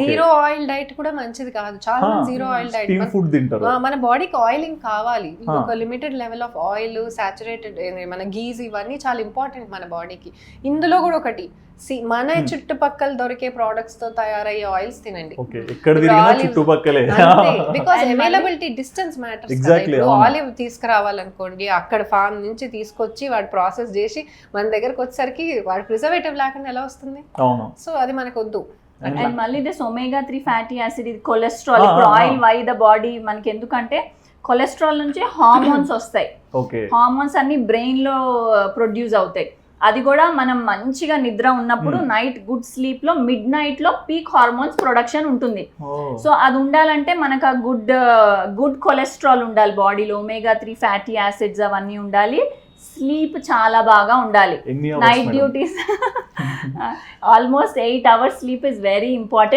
Zero oil diet కూడా మంచిది కాదు. చాలా మంది జీరో ఆయిల్ డైట్, ఫుడ్ తింటారు. మన బాడీకి ఆయిలింగ్ కావాలి. ఒక limited level of oil, saturated మన గీస్, ఇవన్నీ చాలా ఇంపార్టెంట్ మన బాడీకి. ఇందులో కూడా ఒకటి మన చుట్టుపక్కల దొరికే ప్రొడక్ట్స్ తో తయారయ్యే ఆయిల్స్ తినండి. Because availability, distance matters. Olive తీసుకురావాలనుకోండి, అక్కడ ఫార్మ్ నుంచి తీసుకొచ్చి వాడు ప్రాసెస్ చేసి మన దగ్గరకు వచ్చేసరికి వాడు ప్రిజర్వేటివ్ లేకుండా ఎలా వస్తుంది? సో అది మనకు వద్దు. అండ్ మళ్ళీ దిస్ ఒమేగా 3 ఫ్యాటీ యాసిడ్, ఇది కొలెస్ట్రాల్. ఇప్పుడు ఆయిల్ వై ద బాడీ మనకి ఎందుకంటే కొలెస్ట్రాల్ నుంచి హార్మోన్స్ వస్తాయి. హార్మోన్స్ అన్ని బ్రెయిన్ లో ప్రొడ్యూస్ అవుతాయి. అది కూడా మనం మంచిగా నిద్ర ఉన్నప్పుడు నైట్ గుడ్ స్లీప్ లో మిడ్ నైట్ లో పీక్ హార్మోన్స్ ప్రొడక్షన్ ఉంటుంది. సో అది ఉండాలంటే మనకు ఆ గుడ్ కొలెస్ట్రాల్ ఉండాలి బాడీలో, ఒమేగా 3 ఫ్యాటీ యాసిడ్స్ అవన్నీ ఉండాలి. స్లీప్ చాలా బాగా ఉండాలి. Night duties almost 8 hours sleep is very important.